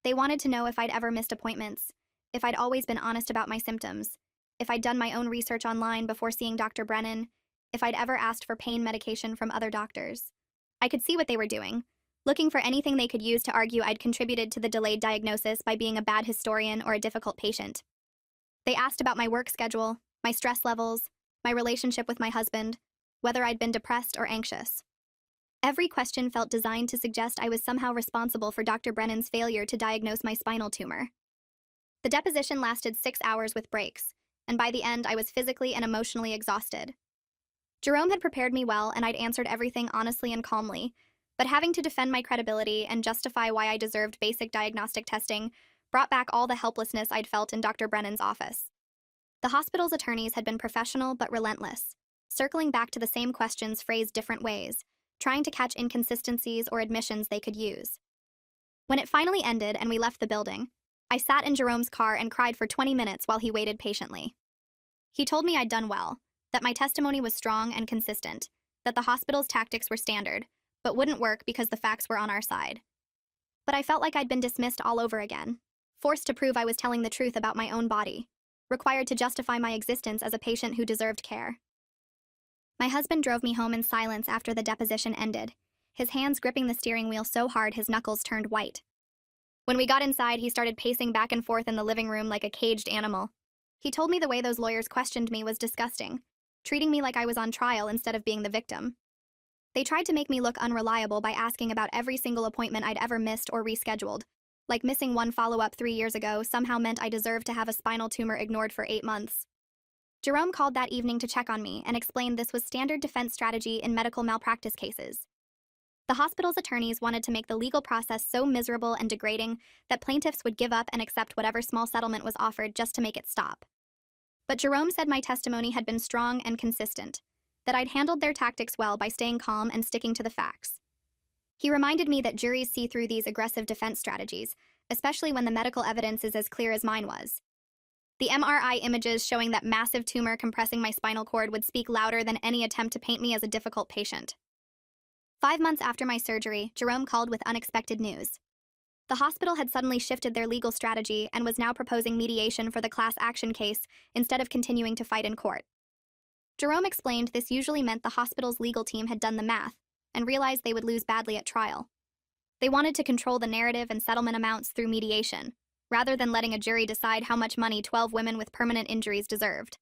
They wanted to know if I'd ever missed appointments, if I'd always been honest about my symptoms, if I'd done my own research online before seeing Dr. Brennan, if I'd ever asked for pain medication from other doctors. I could see what they were doing, looking for anything they could use to argue I'd contributed to the delayed diagnosis by being a bad historian or a difficult patient. They asked about my work schedule, my stress levels, my relationship with my husband, whether I'd been depressed or anxious. Every question felt designed to suggest I was somehow responsible for Dr. Brennan's failure to diagnose my spinal tumor. The deposition lasted 6 hours with breaks, and by the end I was physically and emotionally exhausted. Jerome had prepared me well, and I'd answered everything honestly and calmly, but having to defend my credibility and justify why I deserved basic diagnostic testing brought back all the helplessness I'd felt in Dr. Brennan's office. The hospital's attorneys had been professional but relentless, circling back to the same questions phrased different ways, trying to catch inconsistencies or admissions they could use. When it finally ended and we left the building, I sat in Jerome's car and cried for 20 minutes while he waited patiently. He told me I'd done well, that my testimony was strong and consistent, that the hospital's tactics were standard, but wouldn't work because the facts were on our side. But I felt like I'd been dismissed all over again, forced to prove I was telling the truth about my own body, required to justify my existence as a patient who deserved care. My husband drove me home in silence after the deposition ended, his hands gripping the steering wheel so hard his knuckles turned white. When we got inside, he started pacing back and forth in the living room like a caged animal. He told me the way those lawyers questioned me was disgusting, treating me like I was on trial instead of being the victim. They tried to make me look unreliable by asking about every single appointment I'd ever missed or rescheduled, like missing one follow-up 3 years ago somehow meant I deserved to have a spinal tumor ignored for 8 months. Jerome called that evening to check on me and explained this was standard defense strategy in medical malpractice cases. The hospital's attorneys wanted to make the legal process so miserable and degrading that plaintiffs would give up and accept whatever small settlement was offered just to make it stop. But Jerome said my testimony had been strong and consistent, that I'd handled their tactics well by staying calm and sticking to the facts. He reminded me that juries see through these aggressive defense strategies, especially when the medical evidence is as clear as mine was. The MRI images showing that massive tumor compressing my spinal cord would speak louder than any attempt to paint me as a difficult patient. 5 months after my surgery, Jerome called with unexpected news. The hospital had suddenly shifted their legal strategy and was now proposing mediation for the class action case instead of continuing to fight in court. Jerome explained this usually meant the hospital's legal team had done the math and realized they would lose badly at trial. They wanted to control the narrative and settlement amounts through mediation, rather than letting a jury decide how much money 12 women with permanent injuries deserved.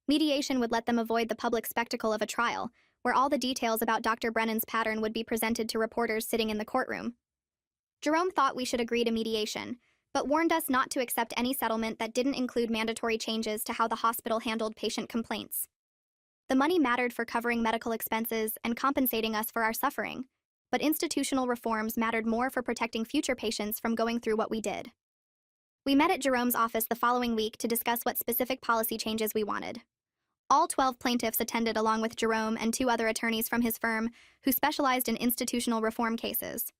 Mediation would let them avoid the public spectacle of a trial, where all the details about Dr. Brennan's pattern would be presented to reporters sitting in the courtroom. Jerome thought we should agree to mediation, but warned us not to accept any settlement that didn't include mandatory changes to how the hospital handled patient complaints. The money mattered for covering medical expenses and compensating us for our suffering, but institutional reforms mattered more for protecting future patients from going through what we did. We met at Jerome's office the following week to discuss what specific policy changes we wanted. All 12 plaintiffs attended along with Jerome and 2 other attorneys from his firm who specialized in institutional reform cases.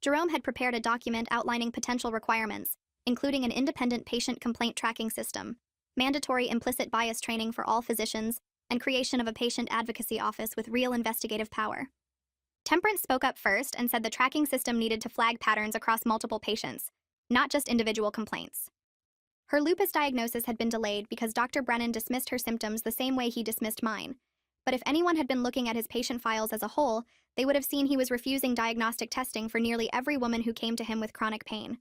Jerome had prepared a document outlining potential requirements, including an independent patient complaint tracking system, mandatory implicit bias training for all physicians, and creation of a patient advocacy office with real investigative power. Temperance spoke up first and said the tracking system needed to flag patterns across multiple patients, not just individual complaints. Her lupus diagnosis had been delayed because Dr. Brennan dismissed her symptoms the same way he dismissed mine. But if anyone had been looking at his patient files as a whole, they would have seen he was refusing diagnostic testing for nearly every woman who came to him with chronic pain.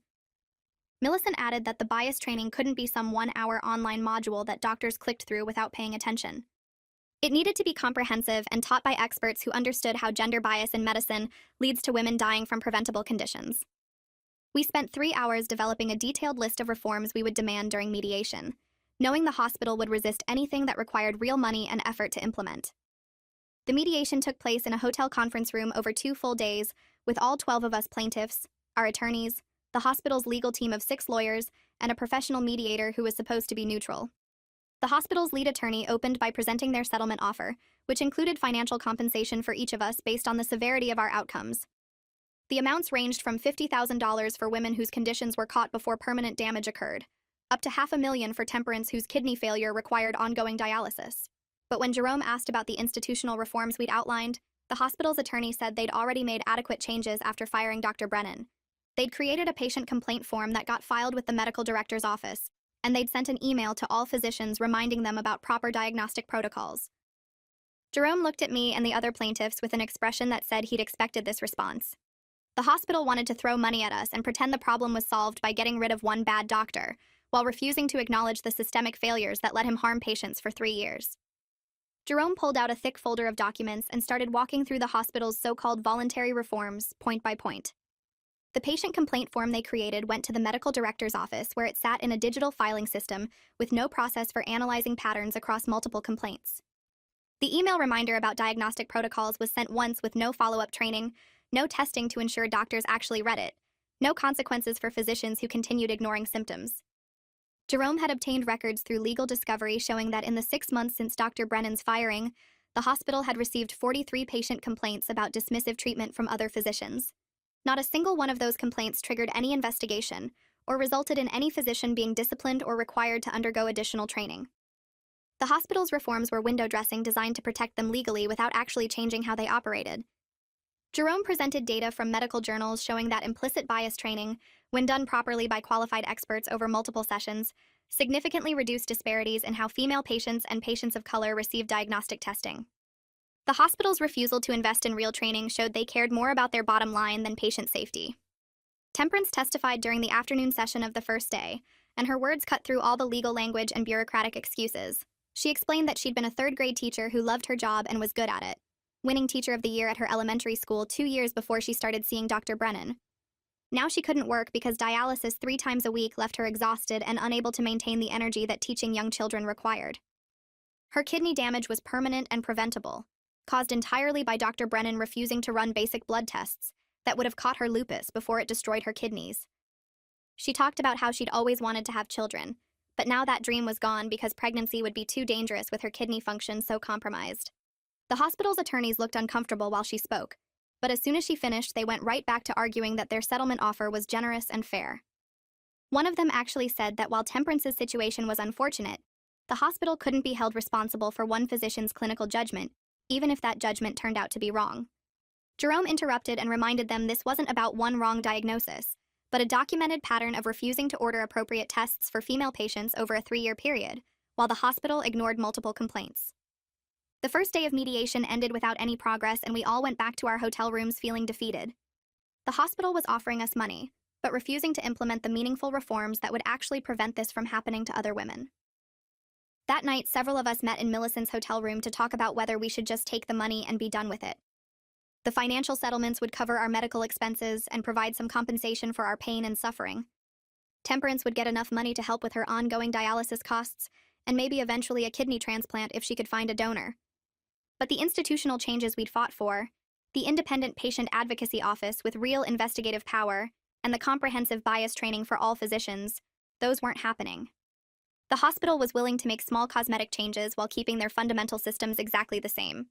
Millicent added that the bias training couldn't be some 1-hour online module that doctors clicked through without paying attention. It needed to be comprehensive and taught by experts who understood how gender bias in medicine leads to women dying from preventable conditions. We spent 3 hours developing a detailed list of reforms we would demand during mediation, knowing the hospital would resist anything that required real money and effort to implement. The mediation took place in a hotel conference room over 2 full days, with all 12 of us plaintiffs, our attorneys, the hospital's legal team of 6 lawyers, and a professional mediator who was supposed to be neutral. The hospital's lead attorney opened by presenting their settlement offer, which included financial compensation for each of us based on the severity of our outcomes. The amounts ranged from $50,000 for women whose conditions were caught before permanent damage occurred, up to $500,000 for Temperance whose kidney failure required ongoing dialysis. But when Jerome asked about the institutional reforms we'd outlined, the hospital's attorney said they'd already made adequate changes after firing Dr. Brennan. They'd created a patient complaint form that got filed with the medical director's office, and they'd sent an email to all physicians reminding them about proper diagnostic protocols. Jerome looked at me and the other plaintiffs with an expression that said he'd expected this response. The hospital wanted to throw money at us and pretend the problem was solved by getting rid of one bad doctor, while refusing to acknowledge the systemic failures that let him harm patients for 3 years. Jerome pulled out a thick folder of documents and started walking through the hospital's so-called voluntary reforms, point by point. The patient complaint form they created went to the medical director's office, where it sat in a digital filing system with no process for analyzing patterns across multiple complaints. The email reminder about diagnostic protocols was sent once with no follow-up training, no testing to ensure doctors actually read it, no consequences for physicians who continued ignoring symptoms. Jerome had obtained records through legal discovery showing that in the 6 months since Dr. Brennan's firing, the hospital had received 43 patient complaints about dismissive treatment from other physicians. Not a single one of those complaints triggered any investigation or resulted in any physician being disciplined or required to undergo additional training. The hospital's reforms were window dressing designed to protect them legally without actually changing how they operated. Jerome presented data from medical journals showing that implicit bias training, when done properly by qualified experts over multiple sessions, significantly reduced disparities in how female patients and patients of color receive diagnostic testing. The hospital's refusal to invest in real training showed they cared more about their bottom line than patient safety. Temperance testified during the afternoon session of the first day, and her words cut through all the legal language and bureaucratic excuses. She explained that she'd been a third-grade teacher who loved her job and was good at it, winning Teacher of the Year at her elementary school 2 years before she started seeing Dr. Brennan. Now she couldn't work because dialysis 3 times a week left her exhausted and unable to maintain the energy that teaching young children required. Her kidney damage was permanent and preventable, caused entirely by Dr. Brennan refusing to run basic blood tests that would have caught her lupus before it destroyed her kidneys. She talked about how she'd always wanted to have children, but now that dream was gone because pregnancy would be too dangerous with her kidney function so compromised. The hospital's attorneys looked uncomfortable while she spoke, but as soon as she finished, they went right back to arguing that their settlement offer was generous and fair. One of them actually said that while Temperance's situation was unfortunate, the hospital couldn't be held responsible for one physician's clinical judgment, even if that judgment turned out to be wrong. Jerome interrupted and reminded them this wasn't about one wrong diagnosis, but a documented pattern of refusing to order appropriate tests for female patients over a 3-year period, while the hospital ignored multiple complaints. The first day of mediation ended without any progress, and we all went back to our hotel rooms feeling defeated. The hospital was offering us money, but refusing to implement the meaningful reforms that would actually prevent this from happening to other women. That night, several of us met in Millicent's hotel room to talk about whether we should just take the money and be done with it. The financial settlements would cover our medical expenses and provide some compensation for our pain and suffering. Temperance would get enough money to help with her ongoing dialysis costs and maybe eventually a kidney transplant if she could find a donor. But the institutional changes we'd fought for, the independent patient advocacy office with real investigative power, and the comprehensive bias training for all physicians, those weren't happening. The hospital was willing to make small cosmetic changes while keeping their fundamental systems exactly the same.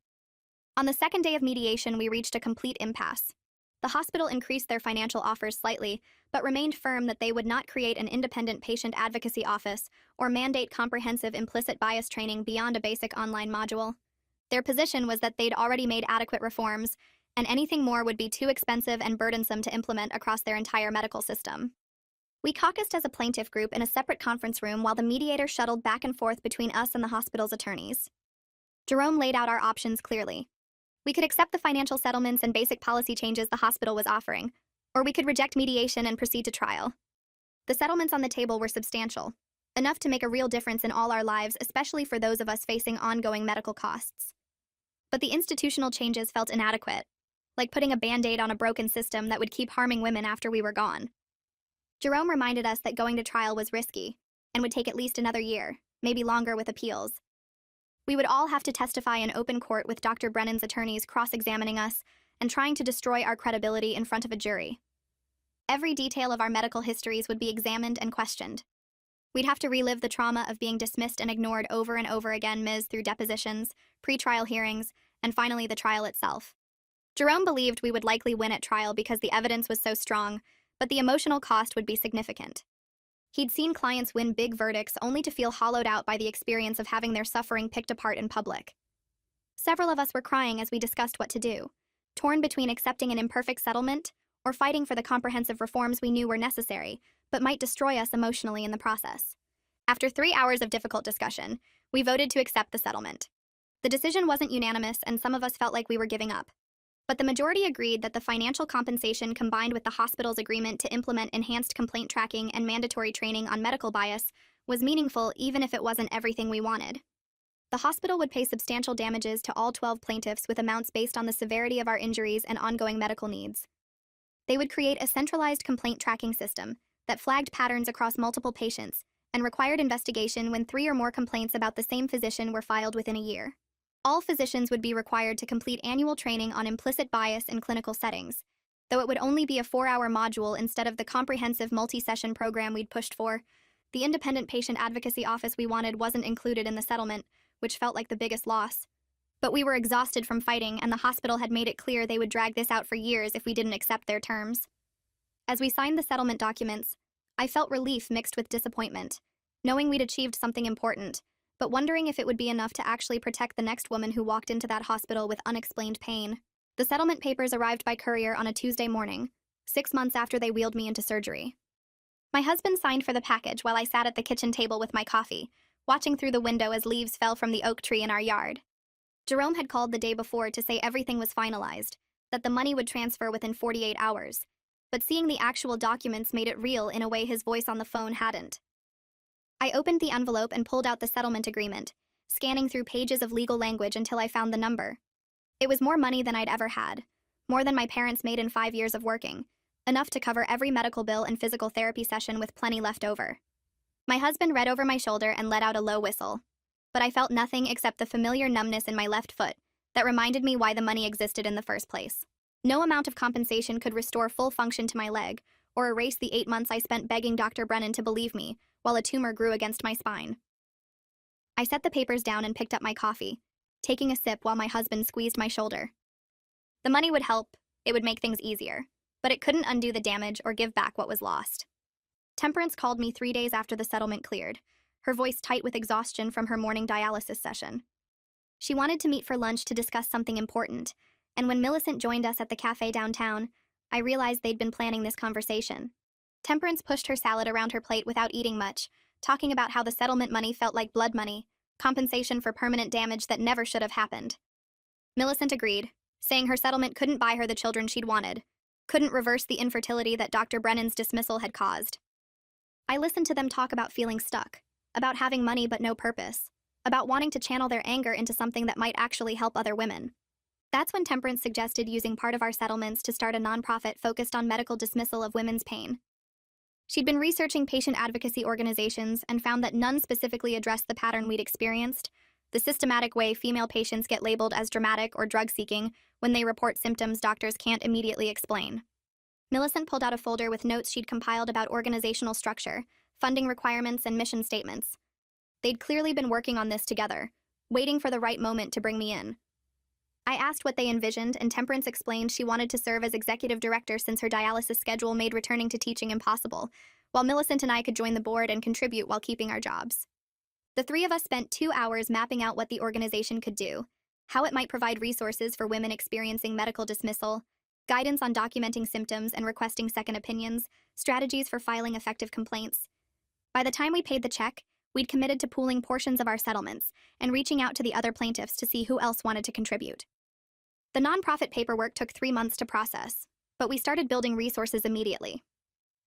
On the second day of mediation, we reached a complete impasse. The hospital increased their financial offers slightly, but remained firm that they would not create an independent patient advocacy office or mandate comprehensive implicit bias training beyond a basic online module. Their position was that they'd already made adequate reforms, and anything more would be too expensive and burdensome to implement across their entire medical system. We caucused as a plaintiff group in a separate conference room while the mediator shuttled back and forth between us and the hospital's attorneys. Jerome laid out our options clearly. We could accept the financial settlements and basic policy changes the hospital was offering, or we could reject mediation and proceed to trial. The settlements on the table were substantial, enough to make a real difference in all our lives, especially for those of us facing ongoing medical costs. But the institutional changes felt inadequate, like putting a band-aid on a broken system that would keep harming women after we were gone. Jerome reminded us that going to trial was risky and would take at least another year, maybe longer with appeals. We would all have to testify in open court with Dr. Brennan's attorneys cross-examining us and trying to destroy our credibility in front of a jury. Every detail of our medical histories would be examined and questioned. We'd have to relive the trauma of being dismissed and ignored over and over again, through depositions, pre-trial hearings, and finally the trial itself. Jerome believed we would likely win at trial because the evidence was so strong, but the emotional cost would be significant. He'd seen clients win big verdicts only to feel hollowed out by the experience of having their suffering picked apart in public. Several of us were crying as we discussed what to do, torn between accepting an imperfect settlement or fighting for the comprehensive reforms we knew were necessary, but might destroy us emotionally in the process. After 3 hours of difficult discussion, we voted to accept the settlement. The decision wasn't unanimous, and some of us felt like we were giving up. But the majority agreed that the financial compensation combined with the hospital's agreement to implement enhanced complaint tracking and mandatory training on medical bias was meaningful even if it wasn't everything we wanted. The hospital would pay substantial damages to all 12 plaintiffs with amounts based on the severity of our injuries and ongoing medical needs. They would create a centralized complaint tracking system that flagged patterns across multiple patients and required investigation when 3 or more complaints about the same physician were filed within a year. All physicians would be required to complete annual training on implicit bias in clinical settings, though it would only be a 4-hour module instead of the comprehensive multi-session program we'd pushed for. The independent patient advocacy office we wanted wasn't included in the settlement, which felt like the biggest loss. But we were exhausted from fighting, and the hospital had made it clear they would drag this out for years if we didn't accept their terms. As we signed the settlement documents, I felt relief mixed with disappointment, knowing we'd achieved something important, but wondering if it would be enough to actually protect the next woman who walked into that hospital with unexplained pain. The settlement papers arrived by courier on a Tuesday morning, 6 months after they wheeled me into surgery. My husband signed for the package while I sat at the kitchen table with my coffee, watching through the window as leaves fell from the oak tree in our yard. Jerome had called the day before to say everything was finalized, that the money would transfer within 48 hours, but seeing the actual documents made it real in a way his voice on the phone hadn't. I opened the envelope and pulled out the settlement agreement, scanning through pages of legal language until I found the number. It was more money than I'd ever had, more than my parents made in 5 years of working, enough to cover every medical bill and physical therapy session with plenty left over. My husband read over my shoulder and let out a low whistle, but I felt nothing except the familiar numbness in my left foot that reminded me why the money existed in the first place. No amount of compensation could restore full function to my leg or erase the 8 months I spent begging Dr. Brennan to believe me while a tumor grew against my spine. I set the papers down and picked up my coffee, taking a sip while my husband squeezed my shoulder. The money would help, it would make things easier, but it couldn't undo the damage or give back what was lost. Temperance called me 3 days after the settlement cleared, her voice tight with exhaustion from her morning dialysis session. She wanted to meet for lunch to discuss something important, and when Millicent joined us at the cafe downtown, I realized they'd been planning this conversation. Temperance pushed her salad around her plate without eating much, talking about how the settlement money felt like blood money, compensation for permanent damage that never should have happened. Millicent agreed, saying her settlement couldn't buy her the children she'd wanted, couldn't reverse the infertility that Dr. Brennan's dismissal had caused. I listened to them talk about feeling stuck, about having money but no purpose, about wanting to channel their anger into something that might actually help other women. That's when Temperance suggested using part of our settlements to start a nonprofit focused on medical dismissal of women's pain. She'd been researching patient advocacy organizations and found that none specifically addressed the pattern we'd experienced, the systematic way female patients get labeled as dramatic or drug-seeking when they report symptoms doctors can't immediately explain. Millicent pulled out a folder with notes she'd compiled about organizational structure, funding requirements, and mission statements. They'd clearly been working on this together, waiting for the right moment to bring me in. I asked what they envisioned, and Temperance explained she wanted to serve as executive director since her dialysis schedule made returning to teaching impossible, while Millicent and I could join the board and contribute while keeping our jobs. The three of us spent 2 hours mapping out what the organization could do, how it might provide resources for women experiencing medical dismissal, guidance on documenting symptoms and requesting second opinions, strategies for filing effective complaints. By the time we paid the check, we'd committed to pooling portions of our settlements and reaching out to the other plaintiffs to see who else wanted to contribute. The nonprofit paperwork took 3 months to process, but we started building resources immediately.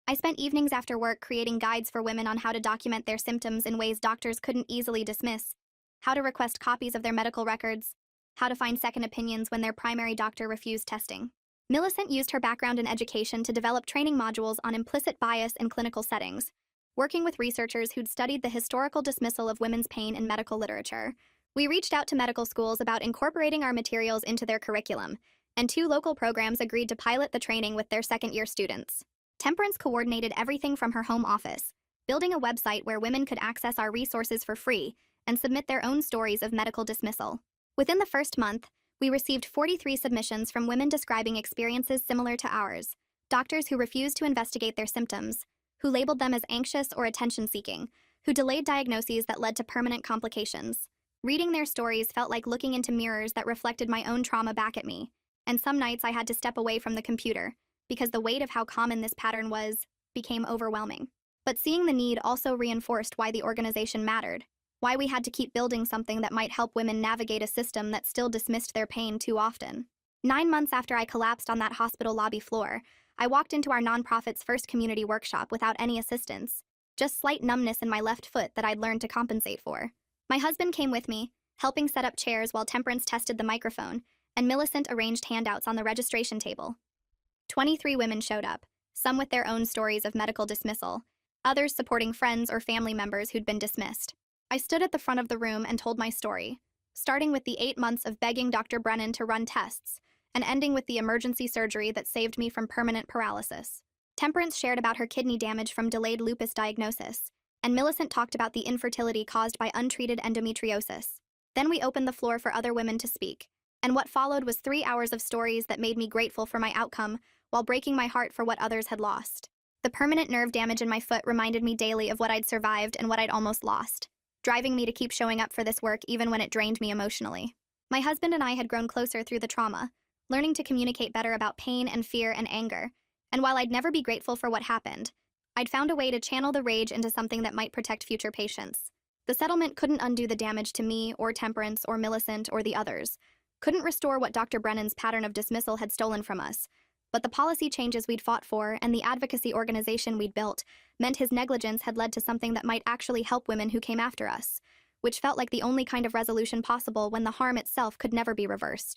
I spent evenings after work creating guides for women on how to document their symptoms in ways doctors couldn't easily dismiss, how to request copies of their medical records, how to find second opinions when their primary doctor refused testing. Millicent used her background in education to develop training modules on implicit bias in clinical settings, working with researchers who'd studied the historical dismissal of women's pain in medical literature. We reached out to medical schools about incorporating our materials into their curriculum, and 2 local programs agreed to pilot the training with their second-year students. Temperance coordinated everything from her home office, building a website where women could access our resources for free and submit their own stories of medical dismissal. Within the first month, we received 43 submissions from women describing experiences similar to ours, doctors who refused to investigate their symptoms, who labeled them as anxious or attention-seeking, who delayed diagnoses that led to permanent complications. Reading their stories felt like looking into mirrors that reflected my own trauma back at me, and some nights I had to step away from the computer, because the weight of how common this pattern was became overwhelming. But seeing the need also reinforced why the organization mattered, why we had to keep building something that might help women navigate a system that still dismissed their pain too often. 9 months after I collapsed on that hospital lobby floor, I walked into our nonprofit's first community workshop without any assistance, just slight numbness in my left foot that I'd learned to compensate for. My husband came with me, helping set up chairs while Temperance tested the microphone, and Millicent arranged handouts on the registration table. 23 women showed up, some with their own stories of medical dismissal, others supporting friends or family members who'd been dismissed. I stood at the front of the room and told my story, starting with the 8 months of begging Dr. Brennan to run tests, and ending with the emergency surgery that saved me from permanent paralysis. Temperance shared about her kidney damage from delayed lupus diagnosis, and Millicent talked about the infertility caused by untreated endometriosis. Then we opened the floor for other women to speak, and what followed was 3 hours of stories that made me grateful for my outcome while breaking my heart for what others had lost. The permanent nerve damage in my foot reminded me daily of what I'd survived and what I'd almost lost, driving me to keep showing up for this work even when it drained me emotionally. My husband and I had grown closer through the trauma, learning to communicate better about pain and fear and anger, and while I'd never be grateful for what happened, I'd found a way to channel the rage into something that might protect future patients. The settlement couldn't undo the damage to me or Temperance or Millicent or the others, couldn't restore what Dr. Brennan's pattern of dismissal had stolen from us, but the policy changes we'd fought for and the advocacy organization we'd built meant his negligence had led to something that might actually help women who came after us, which felt like the only kind of resolution possible when the harm itself could never be reversed.